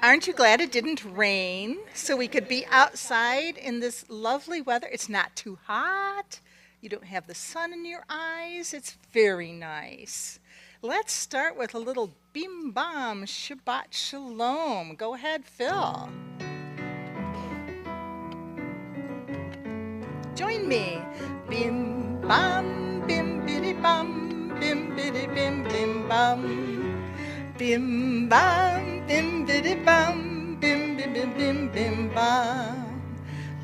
Aren't you glad it didn't rain so we could be outside in this lovely weather? It's not too hot. You don't have the sun in your eyes. It's very nice. Let's start with a little bim bam Shabbat Shalom. Go ahead, Phil. Join me. Bim bam bim biddy bam bim biddy bim bim bam. Bim bam bim biddy bam bim bim bim bim bim bam.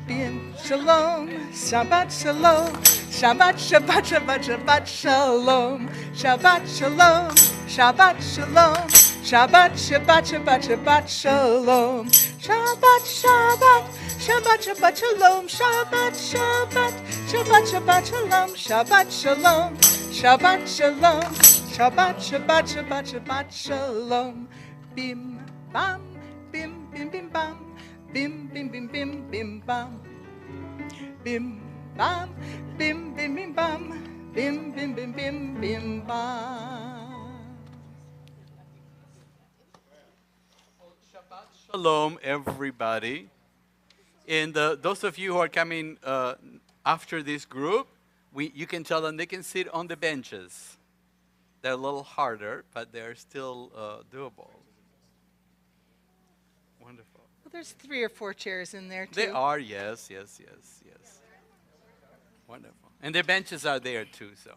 Bim shalom, Shabbat shalom, Shabbat Shabbat Shabbat Shabbat shalom, Shabbat shalom, Shabbat shalom, Shabbat Shabbat Shabbat Shabbat shalom, Shabbat Shabbat Shabbat Shabbat shalom, Shabbat Shabbat Shabbat Shabbat shalom, Shabbat shalom, Shabbat shalom, Shabbat Shabbat Shabbat Shabbat shalom, bim bam bim bim bim bam. Bim bim bim bim bim bam. Bim bam bim bim bim bam. Bim bim bim bim bim bam. Shabbat Shalom, everybody. And those of you who are coming after this group, you can tell them they can sit on the benches. They're a little harder, but they're still doable. Wonderful. Well, there's 3 or 4 chairs in there, too. They are, yes. Wonderful. And the benches are there, too, so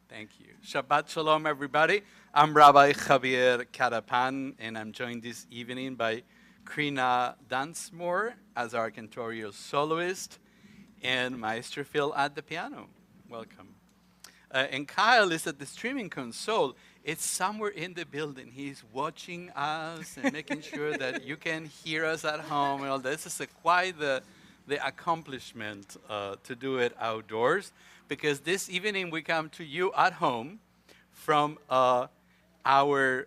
thank you. Shabbat Shalom, everybody. I'm Rabbi Javier Carapan, and I'm joined this evening by Krina Dunsmore as our cantorial soloist, and Maestro Phil at the piano. Welcome. And Kyle is at the streaming console. It's somewhere in the building. He's watching us and making sure that you can hear us at home. Well, this is quite the accomplishment to do it outdoors, because this evening we come to you at home from our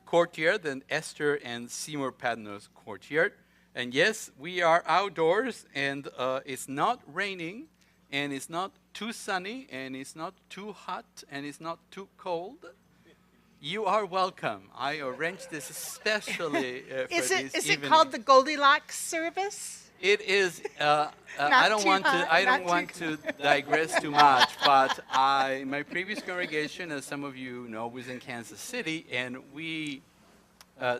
courtyard, the Esther and Seymour Padnos courtyard. And yes, we are outdoors, and it's not raining, and it's not too sunny, and it's not too hot, and it's not too cold. You are welcome. I arranged this especially for this evening. Is it called the Goldilocks service? It is. I don't want to digress too much, but my previous congregation, as some of you know, was in Kansas City, and we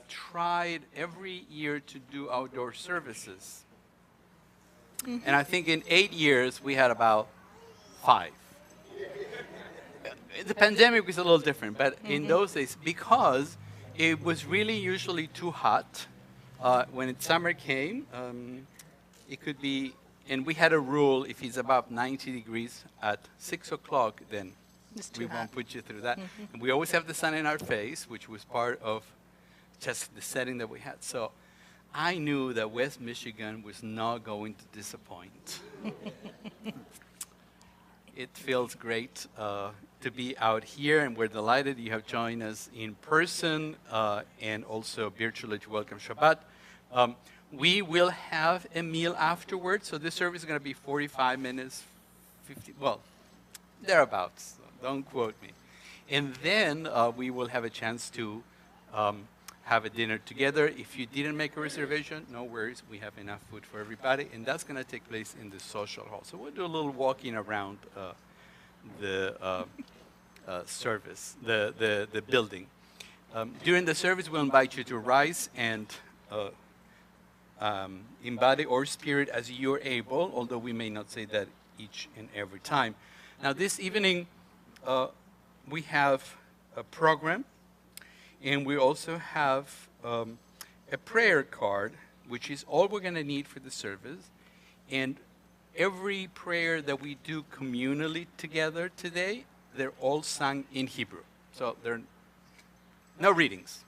tried every year to do outdoor services. Mm-hmm. And I think in 8 years we had about 5. The pandemic was a little different, but in those days, because it was really usually too hot, when summer came, it could be, and we had a rule, if it's above 90 degrees at 6 o'clock, then we won't put you through that. Mm-hmm. And we always have the sun in our face, which was part of just the setting that we had. So I knew that West Michigan was not going to disappoint. It feels great to be out here, and we're delighted you have joined us in person and also virtually to welcome Shabbat. We will have a meal afterwards, so this service is going to be 45 minutes, 50, well, thereabouts, so don't quote me. And then we will have a chance to have a dinner together. If you didn't make a reservation, no worries, we have enough food for everybody, and that's going to take place in the social hall. So we'll do a little walking around the service, the building. During the service, we'll invite you to rise and in body or spirit as you're able, although we may not say that each and every time. Now this evening, we have a program, and we also have a prayer card, which is all we're going to need for the service. And every prayer that we do communally together today, they're all sung in Hebrew. So there are no readings.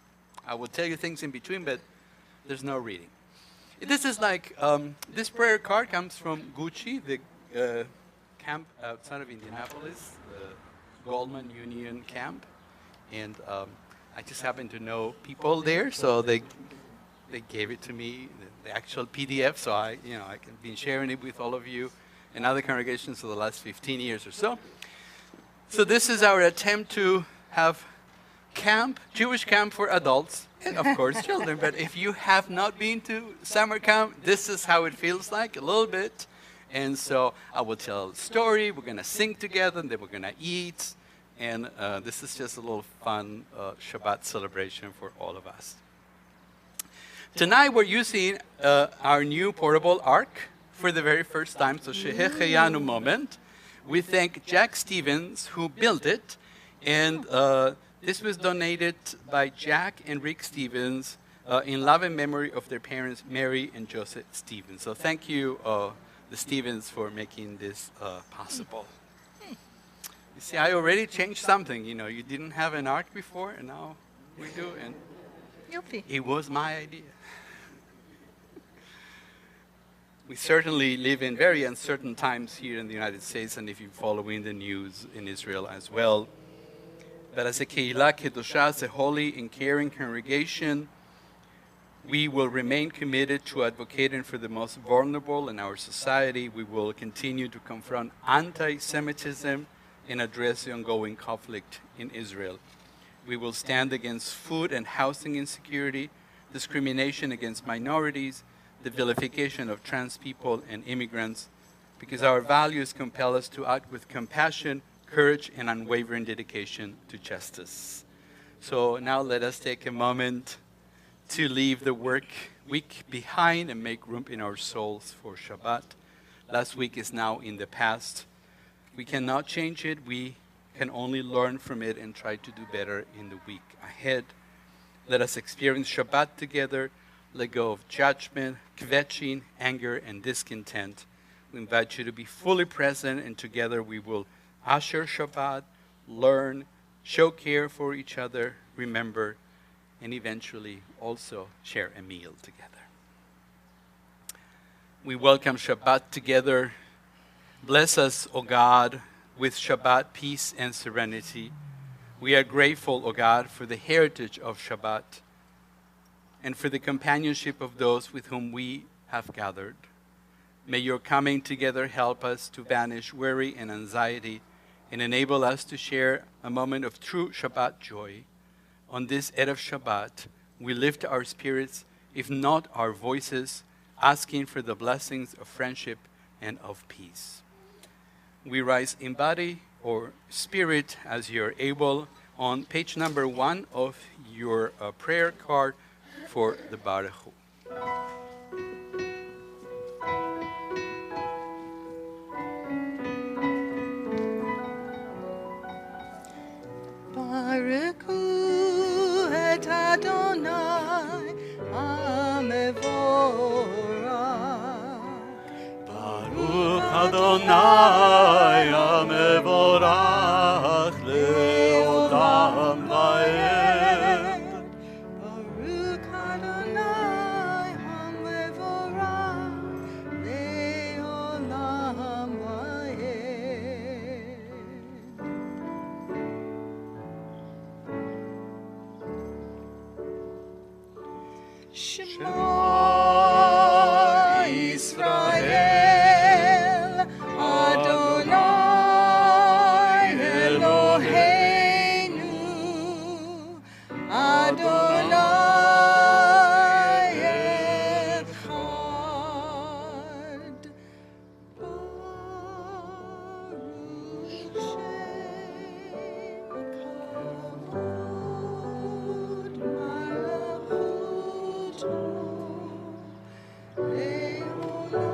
I will tell you things in between, but there's no reading. This is like, this prayer card comes from Gucci, the camp outside of Indianapolis, the Goldman Union camp. And I just happen to know people there, so they gave it to me, the actual PDF, so I've been sharing it with all of you and other congregations for the last 15 years or so. So this is our attempt to have camp, Jewish camp for adults, And of course, children. But if you have not been to summer camp, this is how it feels like a little bit. And so I will tell a story. We're going to sing together, and then we're going to eat. And this is just a little fun Shabbat celebration for all of us. Tonight, we're using our new portable ark for the very first time. So Shehecheyanu moment. We thank Jack Stevens, who built it. And this was donated by Jack and Rick Stevens in love and memory of their parents, Mary and Joseph Stevens. So thank you, the Stevens, for making this possible. You see, I already changed something. You know, you didn't have an ark before, and now we do. And it was my idea. We certainly live in very uncertain times here in the United States, and if you're following the news in Israel as well. But as a Keilah Kedoshah, as a holy and caring congregation, we will remain committed to advocating for the most vulnerable in our society. We will continue to confront anti-Semitism and address the ongoing conflict in Israel. We will stand against food and housing insecurity, discrimination against minorities, the vilification of trans people and immigrants, because our values compel us to act with compassion, courage, and unwavering dedication to justice. So now let us take a moment to leave the work week behind and make room in our souls for Shabbat. Last week is now in the past. We cannot change it. We can only learn from it and try to do better in the week ahead. Let us experience Shabbat together, let go of judgment, kvetching, anger, and discontent. We invite you to be fully present, and together we will usher Shabbat, learn, show care for each other, remember, and eventually also share a meal together. We welcome Shabbat together. Bless us, O God, with Shabbat peace and serenity. We are grateful, O God, for the heritage of Shabbat and for the companionship of those with whom we have gathered. May your coming together help us to banish worry and anxiety and enable us to share a moment of true Shabbat joy. On this Erev Shabbat, we lift our spirits, if not our voices, asking for the blessings of friendship and of peace. We rise in body or spirit as you're able on page number 1 of your prayer card for the Baruch Hu. Baruch Hu et Adonai HaMevorach. Baruch Adonai HaMevorach le'olam va'ed. Baruch Adonai HaMevorach le'olam va'ed. Shema Yisrael, Adonai Eloheinu, Adonai Echad. Baruch Shem Kavod Malachuto Le'olam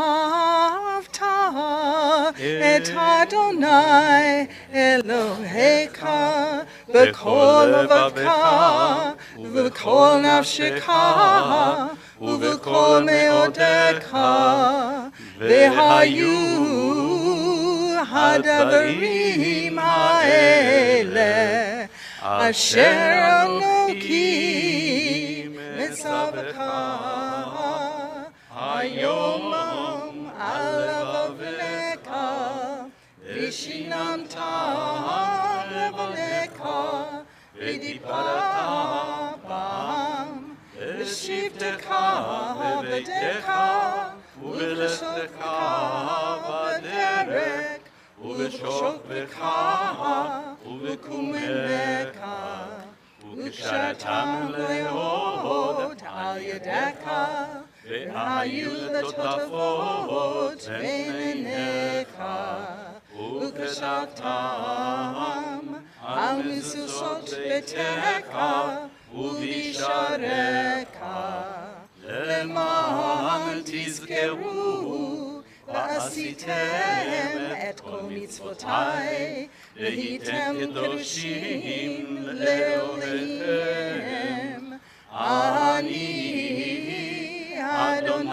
V'ahavta et Adonai Elohecha b'kol levavecha v'kol nafshecha v'kol meodecha v'hayu hadavarim ha'eleh asher anoki mitzavecha Hayomam alav avneka vishinamta avneka vidiparata bam בשבתך בבדיך ובלכתך בדרך ובשוכבך ובקומך וקשרתם להוד על ידך והיו לטוטפות בין עיניך וקשרתם על מזוזות ביתך ובשעריך למען תזכרו ועשיתם את כל מצוותי והייתם קדושים לאלוהיכם אני אדוני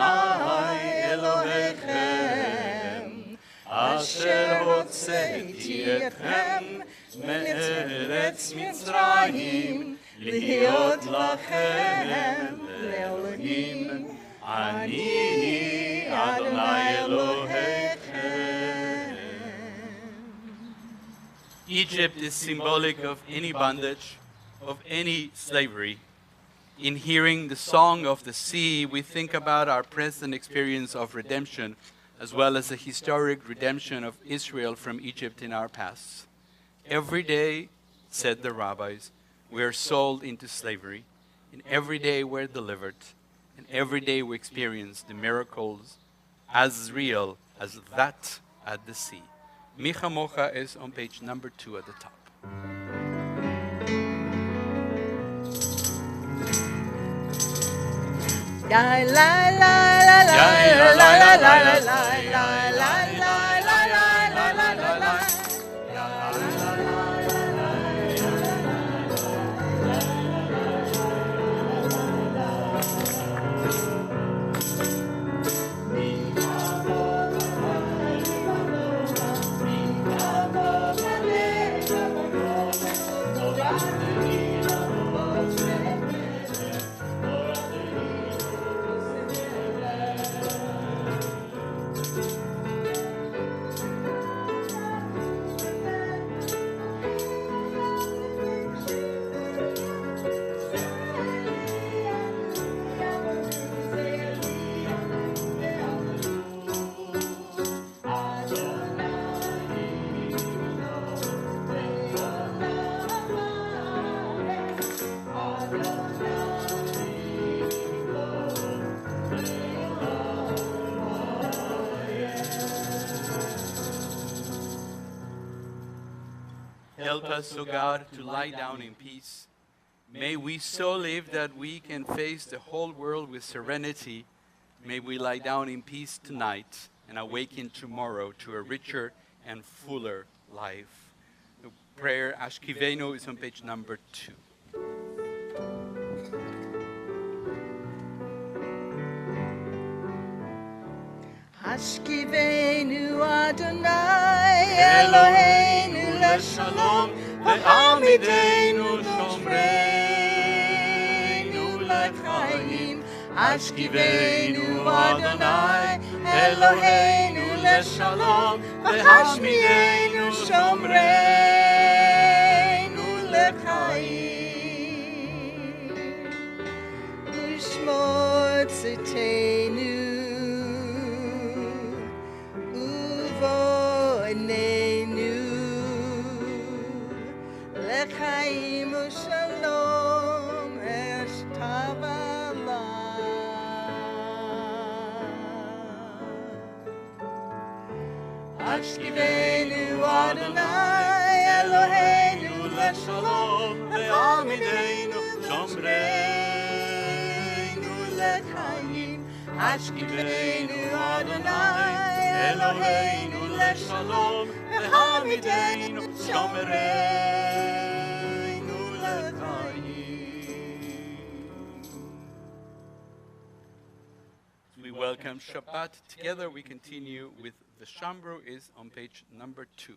אלוהיכם אשר הוצאתי אתכם מארץ מצרים להיות לכם לאלוהים אני אדוני אלוהיכם. Egypt is symbolic of any bondage, of any slavery. In hearing the song of the sea, we think about our present experience of redemption, as well as the historic redemption of Israel from Egypt in our past. Every day, said the rabbis, we are sold into slavery, and every day we're delivered, and every day we experience the miracles as real as that at the sea. Mi Chamocha is on page number 2 at the top. La la la la la la la la la la Help us, O God, to lie down in peace. May we so live that we can face the whole world with serenity. May we lie down in peace tonight and awaken tomorrow to a richer and fuller life. The prayer Ashkivenu is on page number 2. Ashkivenu Adonai Eloheinu leshalom ve'amidenu shomreinu lechaim. Ashkivenu Adonai Eloheinu leshalom ve'amidenu shomreinu lechaim. Ushmor tzitenu Lechaim u'shalom eshtavala. Ashkivenu Adonai Eloheinu leshalom ve'amidenu shomreinu lechaim. Ashkivenu Adonai Eloheinu leshalom ve'amidenu shomreinu lechaim. We welcome Shabbat. Together we continue with the Shambru is on page number 2.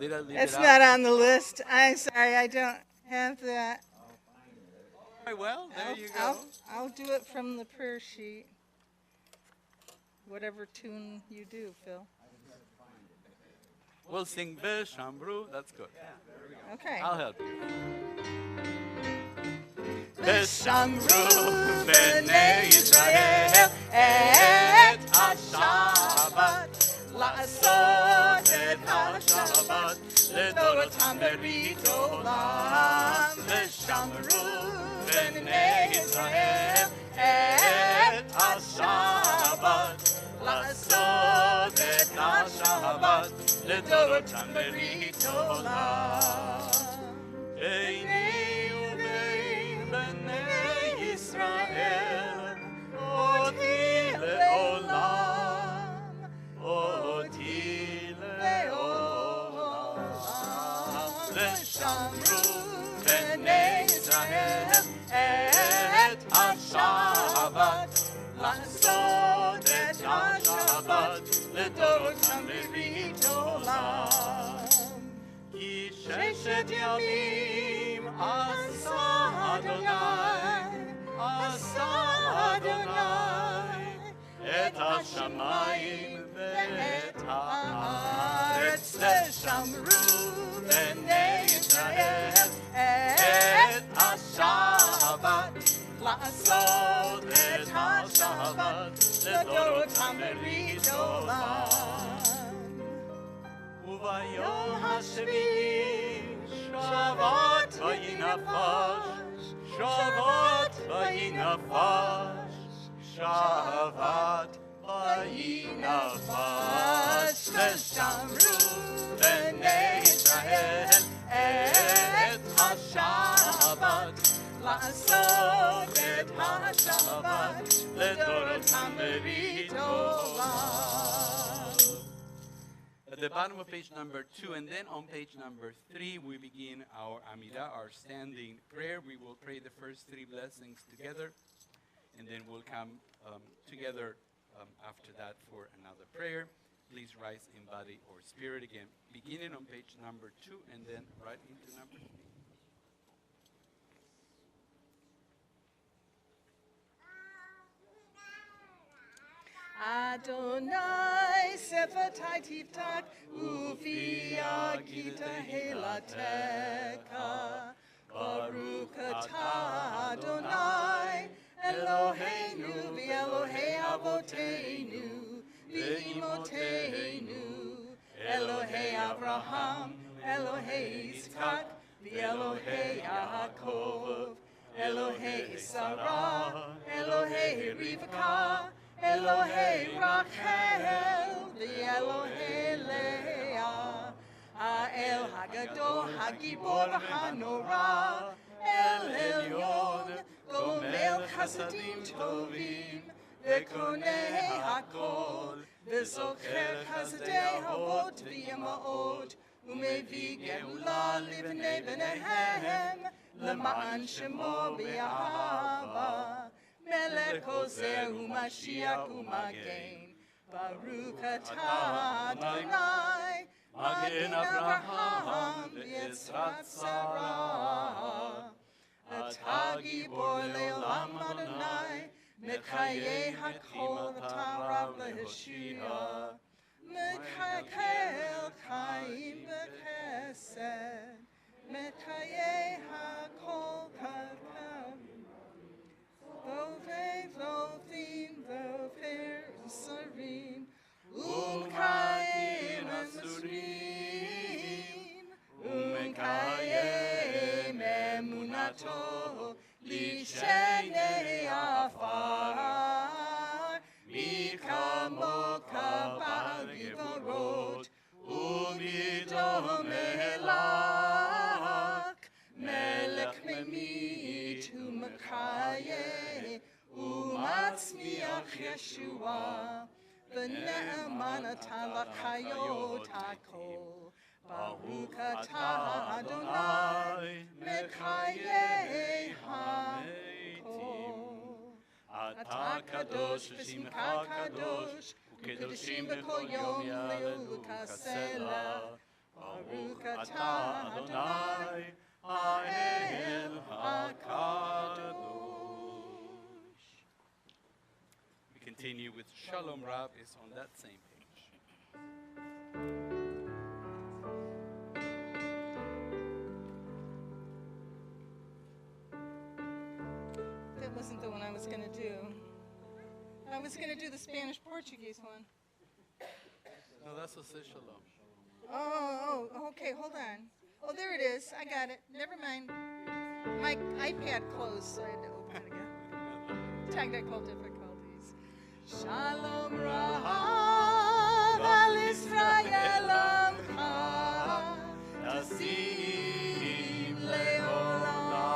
Did I leave It's it not out? on the list. I'm sorry, I don't have that. Very well, there you go. I'll do it from the prayer sheet. Whatever tune you do, Phil. We'll sing Beshamru. That's good. Okay. I'll help you. ושמרו בני ישראל את השבת, לעשות את השבת לדורותם ברית עולם. ושמרו בני ישראל את השבת, לעשות את השבת לדורותם ברית עולם. ביני ובין בני ישראל אותי לעולם, אותי לעולם. ושמרו בני ישראל את השבת, לעשות את השבת לדורותם ברית עולם. כי ששת ימים עשה אדוני את השמיים ואת הארץ. ושמרו בני ישראל את השבת, לעשות את השבת לדורותם ברית עולם. וביום השביעי שבת וינפש, שבת וינפש, שבת וינפש. ושמרו בני ישראל את השבת, לעשות את השבת לדורותם ברית עולם. At the bottom of page number 2, and then on page number 3, we begin our Amidah, our standing prayer. We will pray the first 3 blessings together, and then we'll come together after that for another prayer. Please rise in body or spirit again, beginning on page number 2, and then right into number 3. Adonai sefatai tiftach ufia gita helateka. Baruch atah Adonai Eloheinu v'Elohei avoteinu v'imotenu, Elohei Avraham, Elohei Yitzchak v'Elohei Yaakov, Elohei Sarah, Elohei Rivka, Elohei Rachel, v'Elohei Leah, Ha'el Hagadol Hagibor Hanora, El Elyon, Gomel Chasadim Tovim, V'Konei Hakol, V'Zocher Chasdei Havot V'Yamaot, U'Mevi Geula Livnei B'Nehem, L'Ma'an Shemo B'Yahava, Melech Ozer U'Mashiach U'Magen, Baruch Atah Adonai, Magen Avraham V'Yitzchak Sarah, Atah Gibor Le'olam Adonai, Mekayeh HaKol Atah Rav L'Hashia, Mekakel Chaim B'Chesed, Mekayeh HaKol Kakam, Vovei Vovim Vover Sarim, Umkayim Asurim, Umkayim Emunato, Lishenei Afar, Mikamoka Bal Givorot, Umidom Elak, Melech Memit Umkayeh, Umatzmiach Yeshua, V'ne'eman atah l'chayot hakol, Baruch atah Adonai, Mekayeh hakol. Atah kadosh v'shimcha kadosh, U'kedoshim b'kol yom ya'alelu kasela, Baruch atah Adonai, Ha'el hakadosh. Continue with Shalom Rav is on that same page. wasn't the one I was going to do. I was going to do the Spanish-Portuguese one. No, that's Jose Shalom. Oh, okay, hold on. Oh, there it is. I got it. Never mind. My iPad closed, so I had to open it again. Technical difficulties. Shalom Rahav al Israel Amcha Tasim Leolam.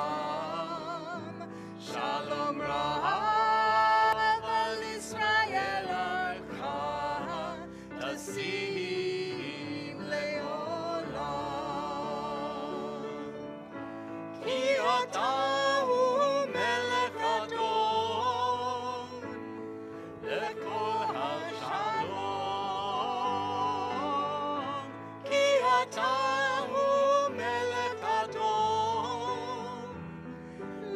Shalom Rahav al Israel Amcha Tasim Leolam. Ki atahu melech adon lekol hashalom. Ki atahu melech adon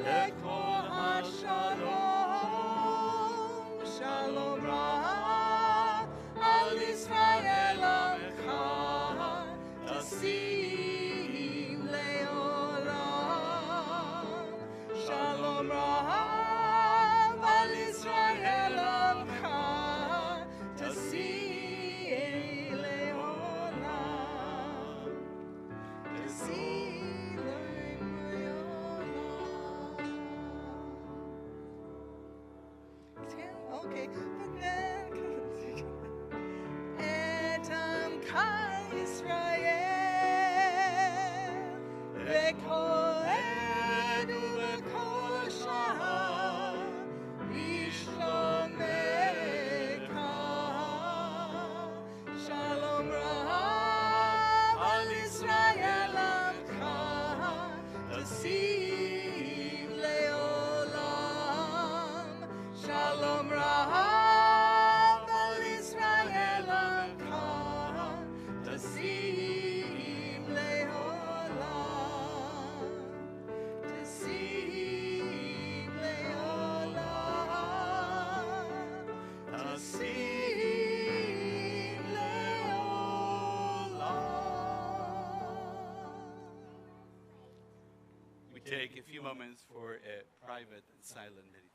lekol hashalom. Shalom Rahav al Israel Amcha Tasim Leolam. Shalom Rahav al Israel Amcha Tasim Leolam. Tasim Leolam. Okay, but then Etam Kal Yisrael V'Kohen U'V'Kol Shah B'Shlomecha. Shalom Rahav al Israel Amcha Tasim Leolam. Shalom Rahav al Israel Amcha Tasim Leolam. Tasim Leolam. Tasim Leolam. We take a few moments for a private and silent meditation.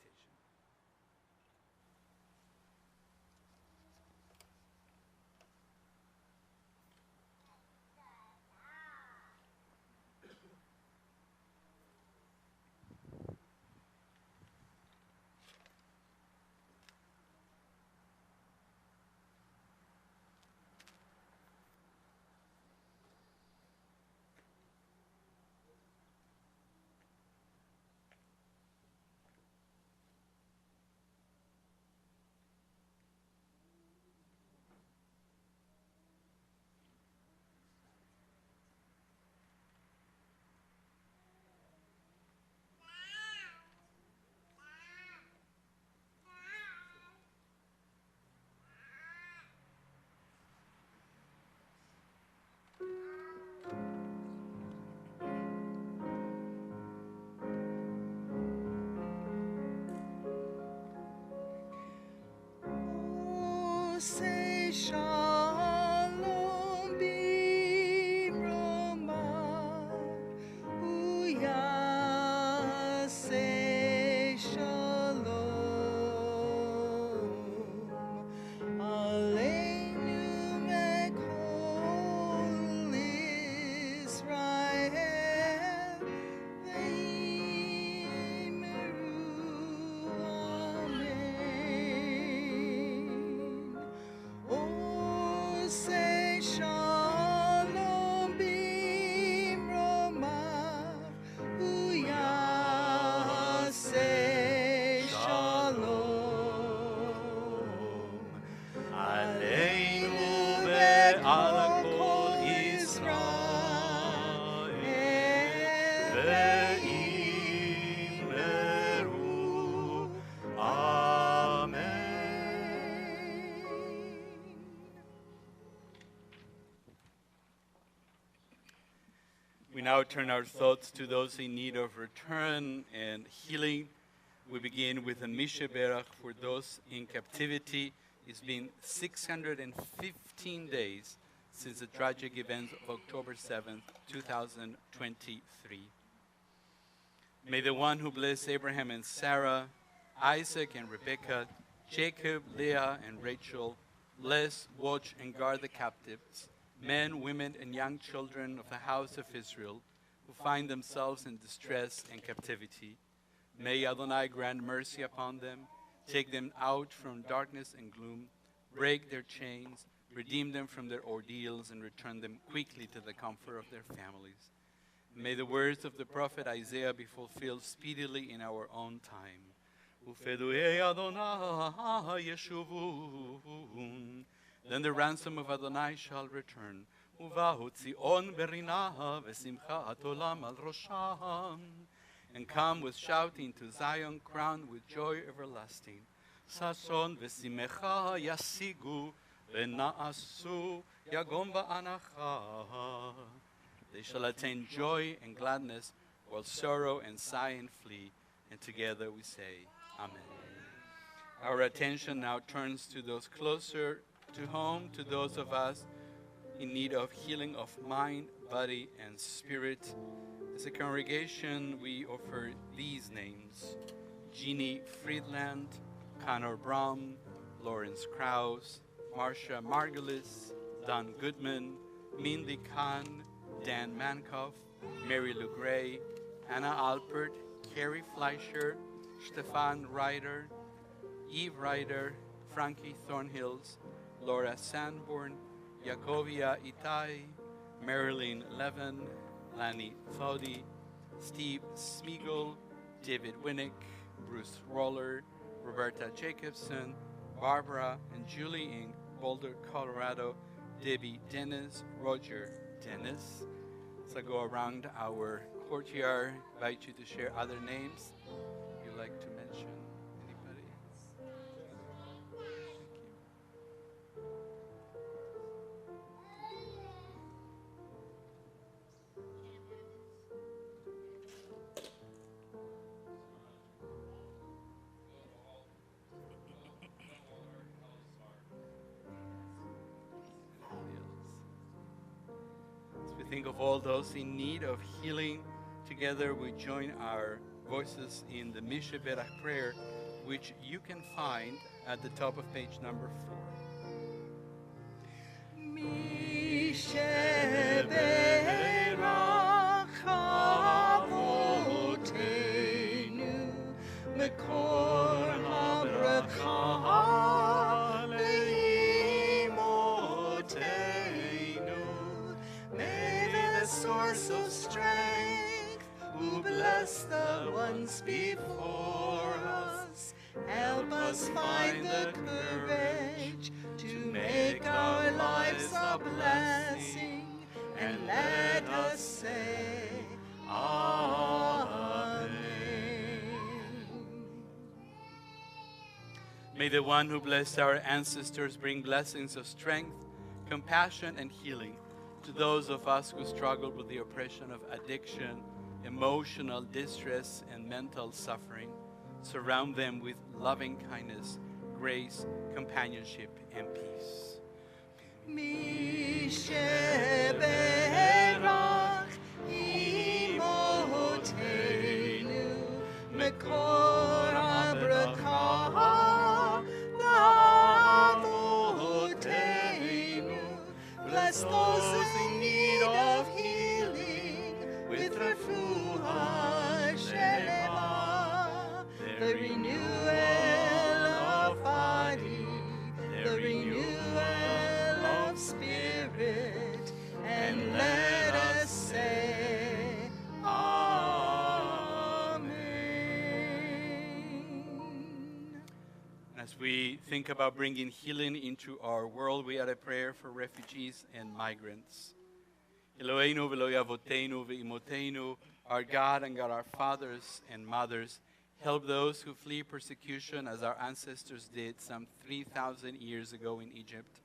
Say shalom b'romav, uyaseh shalom aleinu mekol Israel v'yimeru amen. Oh, say shalom b'romav, uyaseh shalom aleinu ve'al kol Israel ve'imeru amen. We now turn our thoughts to those in need of return and healing. We begin with a Mishe Berach for those in captivity. It's been 615 days since the tragic events of October 7th, 2023. May the one who blessed Abraham and Sarah, Isaac and Rebekah, Jacob, Leah, and Rachel, bless, watch, and guard the captives, men, women, and young children of the house of Israel, who find themselves in distress and captivity. May Adonai grant mercy upon them, take them out from darkness and gloom, break their chains, redeem them from their ordeals, and return them quickly to the comfort of their families. May the words of the prophet Isaiah be fulfilled speedily in our own time. Ufeduei Adonai yeshuvun. Then the ransom of Adonai shall return. Uvahu Tzion berina v'simchat olam al rosham. And come with shouting to Zion, crowned with joy everlasting. Sason v'simecha yasigu v'na'asu yagom v'anacha. They shall attain joy and gladness, while sorrow and sighing flee. And together we say, Amen. Our attention now turns to those closer to home, to those of us in need of healing of mind, body, and spirit. As a congregation, we offer these names: Jeannie Friedland, Connor Braum, Lawrence Krause, Marcia Margulis, Don Goodman, Mindy Khan, Dan Mankoff, Mary Lou Gray, Anna Alpert, Carrie Fleischer, Stefan Ryder, Eve Ryder, Frankie Thornhills, Laura Sanborn, Yakovia Itai, Marilyn Levin, Lanny Thodi, Steve Smeagol, David Winnick, Bruce Roller, Roberta Jacobson, Barbara and Julie in Boulder, Colorado, Debbie Dennis, Roger Dennis. So go around our courtyard, invite you to share other names you'd like to mention. Anybody? Thank you. Think of all those in need of healing. Together we join our voices in the Mishe Berach prayer, which you can find at the top of page number 4. Mishe Berach Avoteinu Mekor HaBracha Le'imotenu. May the source of strength, who bless the ones before us, help us find the courage to make our lives a blessing, and let us say, Amen. May the one who blessed our ancestors bring blessings of strength, compassion, and healing to those of us who struggle with the oppression of addiction, emotional distress, and mental suffering. Surround them with loving kindness, grace, companionship, and peace. Mishe Berach Imotenu Mekor HaBracha Lavotenu. Bless those in need of healing with refuah shelema, the renewal of body, the renewal of spirit, and let us say, Amen. As we think about bringing healing into our world, we add a prayer for refugees and migrants. Eloheinu v'lo yavoteinu v'imoteinu, our God and God our fathers and mothers, help those who flee persecution as our ancestors did some 3,000 years ago in Egypt.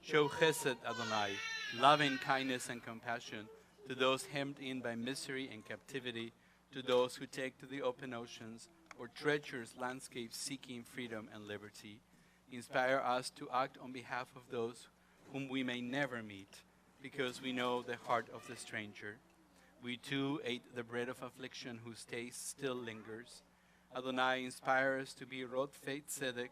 Show chesed, Adonai, loving kindness and compassion to those hemmed in by misery and captivity, to those who take to the open oceans or treacherous landscapes seeking freedom and liberty. Inspire us to act on behalf of those whom we may never meet, because we know the heart of the stranger. We too ate the bread of affliction whose taste still lingers. Adonai, inspire us to be Rod Feit Tzedek,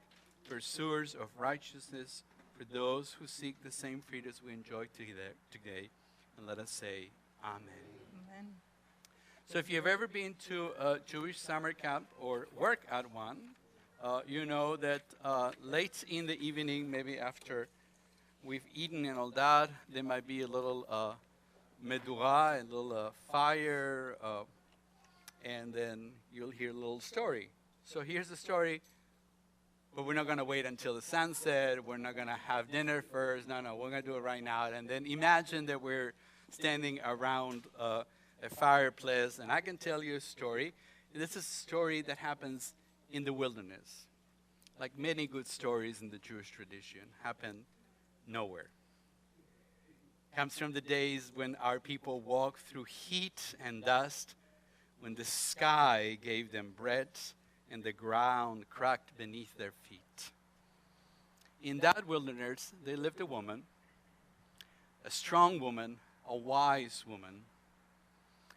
pursuers of righteousness for those who seek the same freedoms we enjoy today. And let us say, Amen. Amen. So if you've ever been to a Jewish summer camp or work at one, you know that late in the evening, maybe after we've eaten and all that, there might be a little medura, a little fire, and then you'll hear a little story. So here's the story, but we're not going to wait until the sunset. We're not going to have dinner first. No, we're going to do it right now. And then imagine that we're standing around a fireplace, and I can tell you a story. This is a story that happens in the wilderness. Like many good stories in the Jewish tradition, happen nowhere. Comes from the days when our people walked through heat and dust, when the sky gave them bread and the ground cracked beneath their feet. In that wilderness, there lived a woman, a strong woman, a wise woman,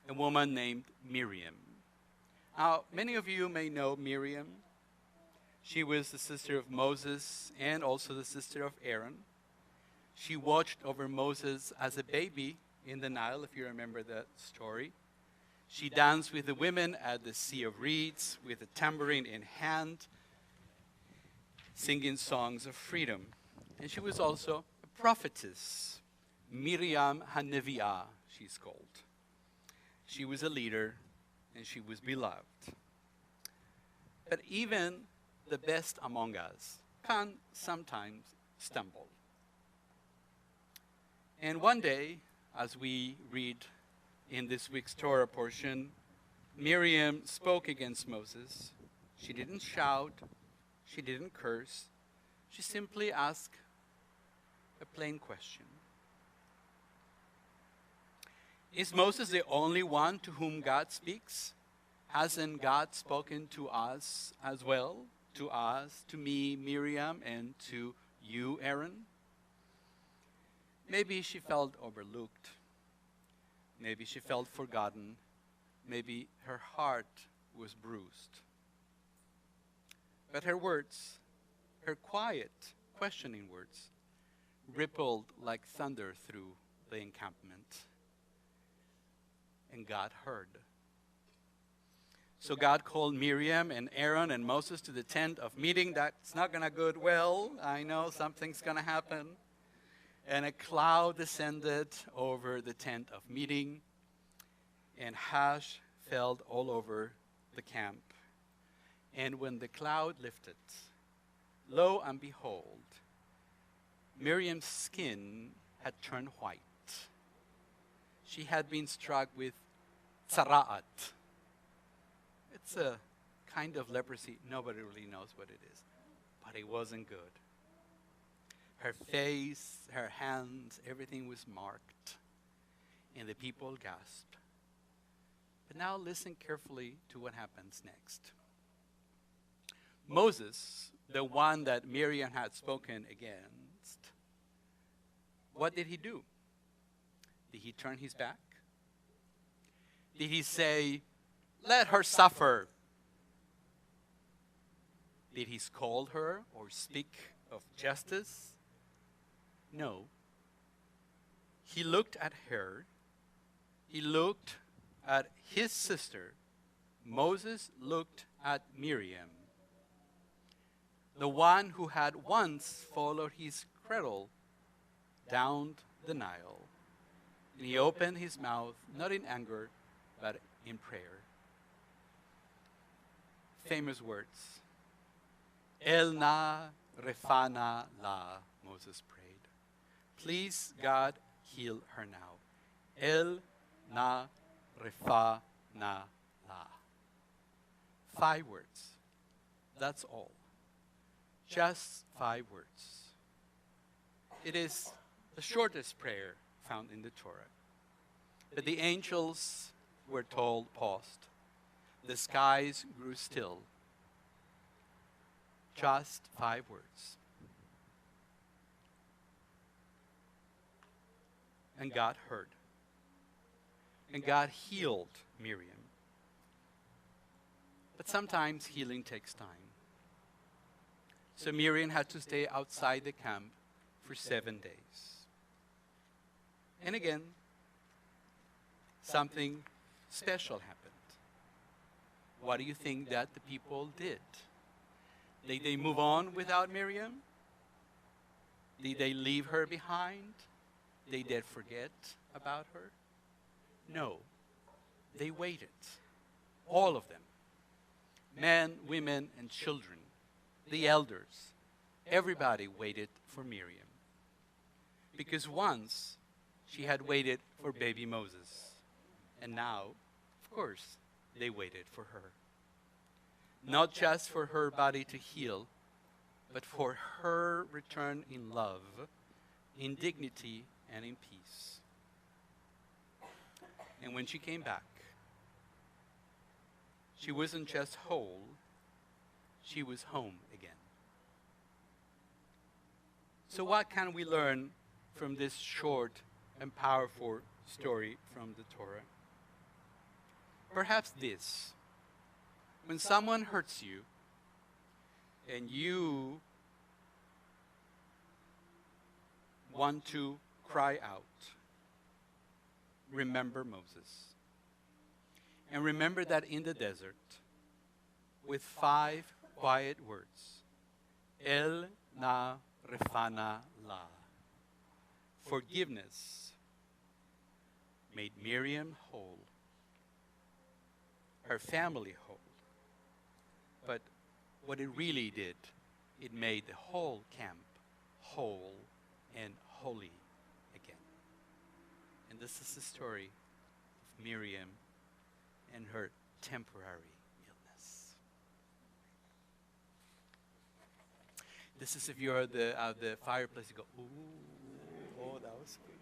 a woman named Miriam. Now, many of you may know Miriam. She was the sister of Moses and also the sister of Aaron. She watched over Moses as a baby in the Nile, if you remember that story. She danced with the women at the Sea of Reeds with a tambourine in hand, singing songs of freedom. And she was also a prophetess, Miriam HaNevi'ah, she's called. She was a leader, and she was beloved. But even the best among us can sometimes stumble. And one day, as we read in this week's Torah portion, Miriam spoke against Moses. She didn't shout. She didn't curse. She simply asked a plain question. Is Moses the only one to whom God speaks? Hasn't God spoken to us as well? To us, to me, Miriam, and to you, Aaron? Maybe she felt overlooked. Maybe she felt forgotten. Maybe her heart was bruised. But her words, her quiet, questioning words, rippled like thunder through the encampment. And God heard. So God called Miriam and Aaron and Moses to the tent of meeting. That's not going to go well. I know something's going to happen. And a cloud descended over the tent of meeting, and ash fell all over the camp. And when the cloud lifted, lo and behold, Miriam's skin had turned white. She had been struck with tzara'at. It's a kind of leprosy. Nobody really knows what it is. But it wasn't good. Her face, her hands, everything was marked. And the people gasped. But now listen carefully to what happens next. Moses, the one that Miriam had spoken against, what did he do? Did he turn his back? Did he say, let her suffer? Did he scold her or speak of justice? No. He looked at her. He looked at his sister. Moses looked at Miriam, the one who had once followed his cradle down the Nile. And he opened his mouth, not in anger, but in prayer. Famous words. El na refana la, Moses prayed. Please, God, heal her now. El na refana la. 5 words. That's all. Just 5 words. It is the shortest prayer found in the Torah. But the angels were told, paused. The skies grew still. Just 5 words. And God heard. and God healed Miriam. But sometimes healing takes time. So Miriam had to stay outside the camp for 7 days. And again, something special happened. What do you think that the people did? Did they move on without Miriam? Did they leave her behind? Did they forget about her? No. They waited. All of them. Men, women, and children. The elders. Everybody waited for Miriam. Because once she had waited for baby Moses. And now, of course, they waited for her. Not just for her body to heal, but for her return in love, in dignity, and in peace. And when she came back, she wasn't just whole, she was home again. So what can we learn from this short and powerful story from the Torah? Perhaps this. When someone hurts you and you want to cry out, remember Moses. And remember that in the desert, with 5 quiet words, El na refana la, forgiveness made Miriam whole, her family whole. But what it really did, it made the whole camp whole and holy again. And this is the story of Miriam and her temporary illness. This is if you're at the fireplace, you go, ooh, oh, that was good.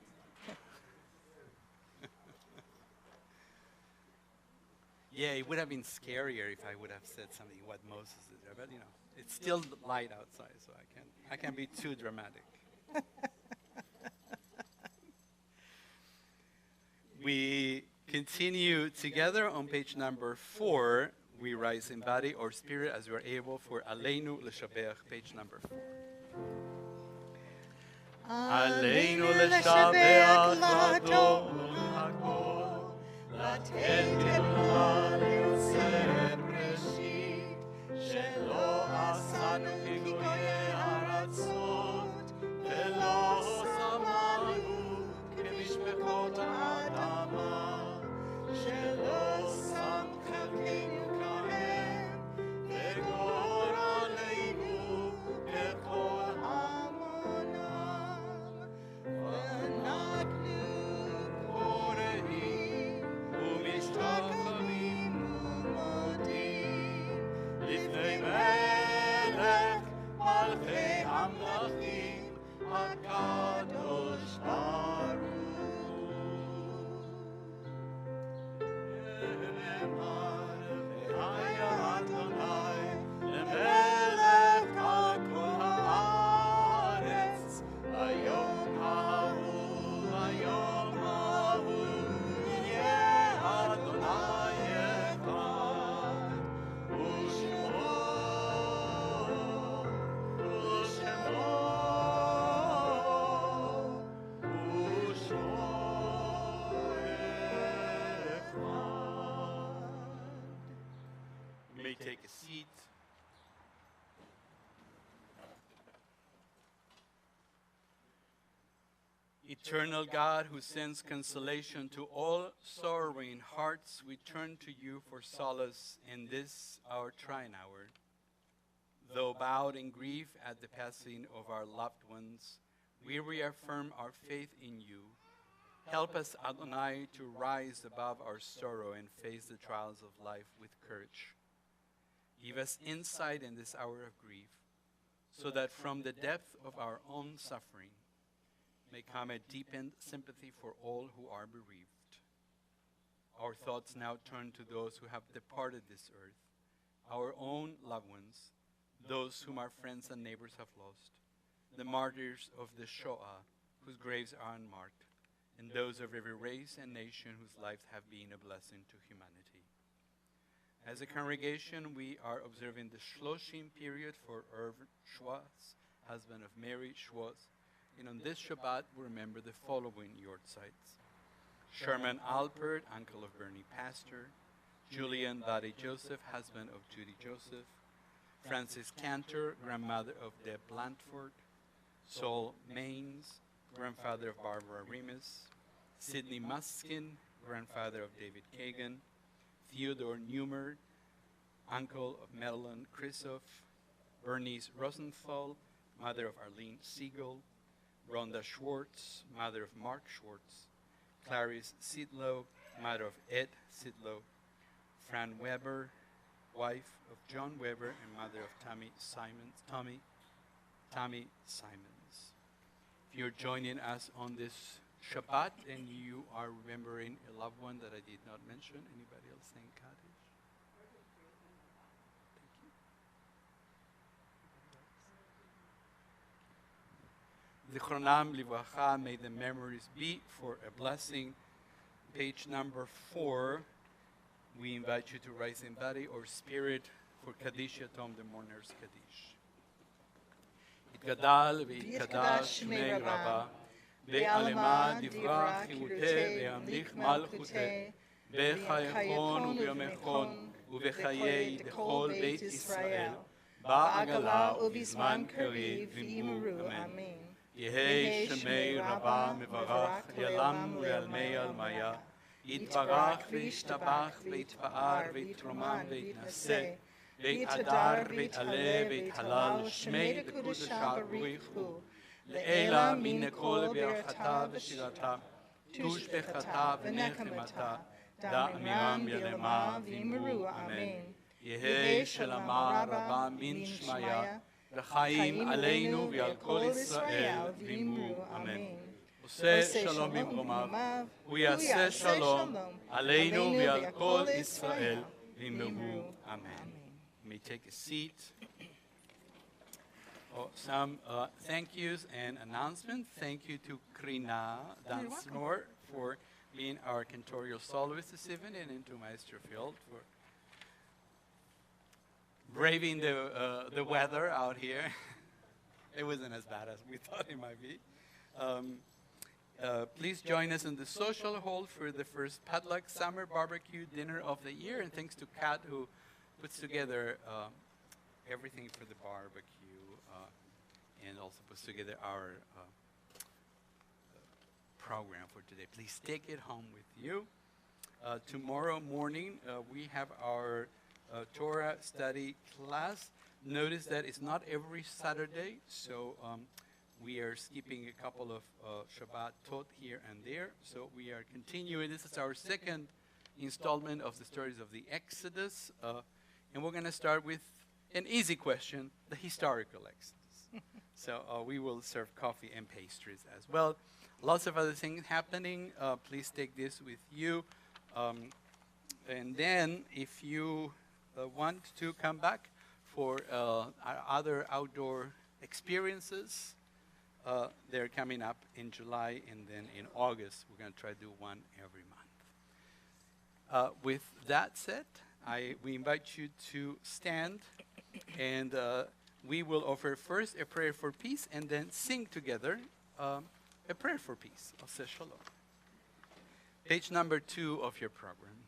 Yeah, it would have been scarier if I would have said something what Moses did there, but it's still light outside, so I can't be too dramatic. We continue together on page number 4. We rise in body or spirit as we are able for Aleinu L'Shabech, page number 4. Aleinu L'Shabech L'Adon HaKol, לתת אמונה ליוסף ראשית, שלא עשנו כגויי הארצות, ולא שמנו כמשפחות האדמה, שלא שם חלקנו כהם, וגורלנו ככל המונם, ואנחנו קוראים ומשתחווים ומודים לפני מלך מלכי המלכים הקדוש ברוך נאמר והיה אדוני למלך על כל הארץ היום ההוא היום ההוא יהיה אדוני אחד ושמו You may take a seat. Eternal God, who sends consolation to all sorrowing hearts, we turn to you for solace in this our trying hour. Though bowed in grief at the passing of our loved ones, we reaffirm our faith in you. Help us, Adonai, to rise above our sorrow and face the trials of life with courage. Give us insight in this hour of grief, so that from the depth of our own suffering may come a deepened sympathy for all who are bereaved. Our thoughts now turn to those who have departed this earth, our own loved ones, those whom our friends and neighbors have lost, the martyrs of the Shoah, whose graves are unmarked, and those of every race and nation whose lives have been a blessing to humanity. As a congregation, we are observing the Shloshim period for Irv Schwartz, husband of Mary Schwartz, and on this Shabbat we remember the following Yortzites: Sherman Alpert, uncle of Bernie Pastor; Julian Buddy Joseph, husband of Judy Joseph; Frances Cantor, grandmother of Deb Blandford; Saul Maines, grandfather of Barbara Remus; Sidney Muskin, grandfather of David Kagan; Theodore Neumer, uncle of Madeline Krisoff; Bernice Rosenthal, mother of Arlene Siegel; Rhonda Schwartz, mother of Mark Schwartz; Clarice Sidlow, mother of Ed Sidlow; Fran Weber, wife of John Weber and mother of Tommy Simons. If you're joining us on this Shabbat and you are remembering a loved one that I did not mention, anybody else saying Kaddish? Thank you. Zichronam livracha, may the memories be for a blessing. Page number 4. We invite you to rise in body or spirit for Kaddish Yatom, the mourner's Kaddish. Itgadal v'itgadash shmei Rabbah, be'alema divrach chiruteh ve'amlich malchuteh, b'chayechon u'yomechon u'v'chayei dechol beit Yisrael, ba'agala u'bizman kariv v'imuru. Amen. Yehei shmei Rabbah mevarach le'alam u'le'almei almaya, יתברך וישתבח ויתפאר ויתרומן ויתנשא ויתהדר ויתעלה ויתהלל שמי דקודשא ברוך הוא לעילא מן כל ברכתה ושירתה תושבחתה ונחמתה דע עמם ילמה ויאמרו אמן. יהי שלמה רבה מן שמיה וחיים עלינו ועל כל ישראל ואמרו אמן. עושה שלום במרומיו, הוא יעשה שלום עלינו ועל כל ישראל ואמרו אמן. You may take a seat. Some thank yous and announcements. Thank you to Krina Dansnor for being our cantorial soloist this evening, and to Maestro Field for braving the weather out here. It wasn't as bad as we thought it might be. Please join us in the social hall for the first Padlock Summer Barbecue Dinner of the year. And thanks to Kat, who puts together everything for the barbecue and also puts together our program for today. Please take it home with you. Tomorrow morning, we have our Torah study class. Notice that it's not every Saturday, so we are skipping a couple of Shabbat taught here and there. So we are continuing. This is our second installment of the stories of the Exodus. And we're going to start with an easy question, the historical Exodus. So we will serve coffee and pastries as well. Lots of other things happening. Please take this with you. And then if you want to come back for our other outdoor experiences, they're coming up in July, and then in August, we're going to try to do one every month. With that said, we invite you to stand, and we will offer first a prayer for peace, and then sing together a prayer for peace. Aseh Shalom. Page number 2 of your program.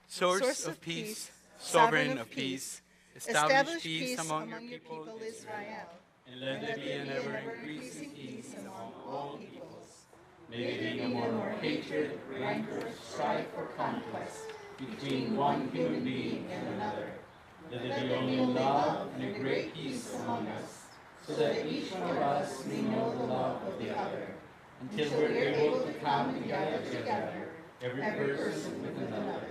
Source of peace, sovereign of peace, establish peace among your people Israel. And let there be an ever-increasing peace among all peoples. May there be no more hatred, rancor, strife, or conquest between one human being and another. Let there be only love and a great peace among us, so that each one of us may know the love of the other, until we're able to come together, every person with another,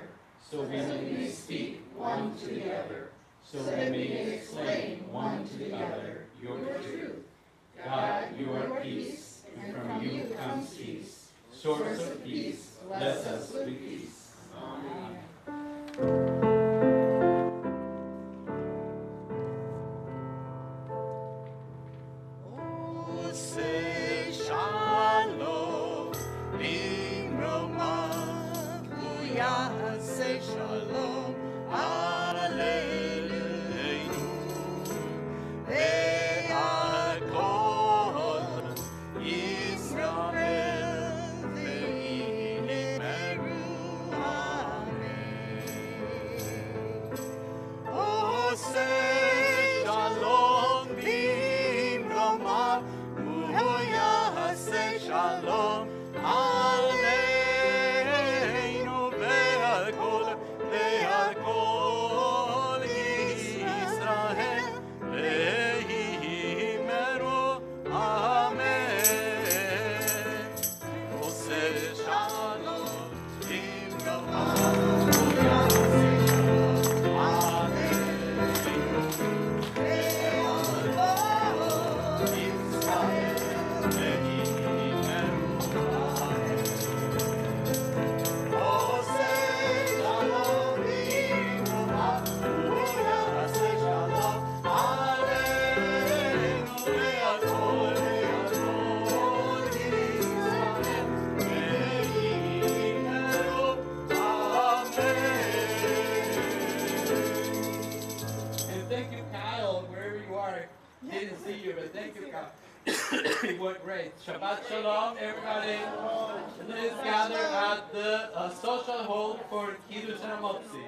so we may speak one to the other, so we may explain one to the other your truth. God, you are peace, and from you comes peace. Source of peace, bless us with peace. Amen. Oh, say shalom. yaseh shalom aleinu ve'al kol Yisrael ve'imeru amen. Oseh shalom bimromav u'yaseh shalom aleinu ve'al kol Yisrael ve'imeru amen. Oseh shalom bimromav u'yaseh shalom aleinu ve'al kol Yisrael ve'imeru amen. Oseh shalom bimromav u'yaseh shalom aleinu ve'al kol Yisrael ve'imeru amen. And thank you, Kyle, wherever you are. Didn't see you, but thank you, Kyle. It went great. Shabbat Shalom, everybody. Let's gather at the social hall for Kiddush and Motzi.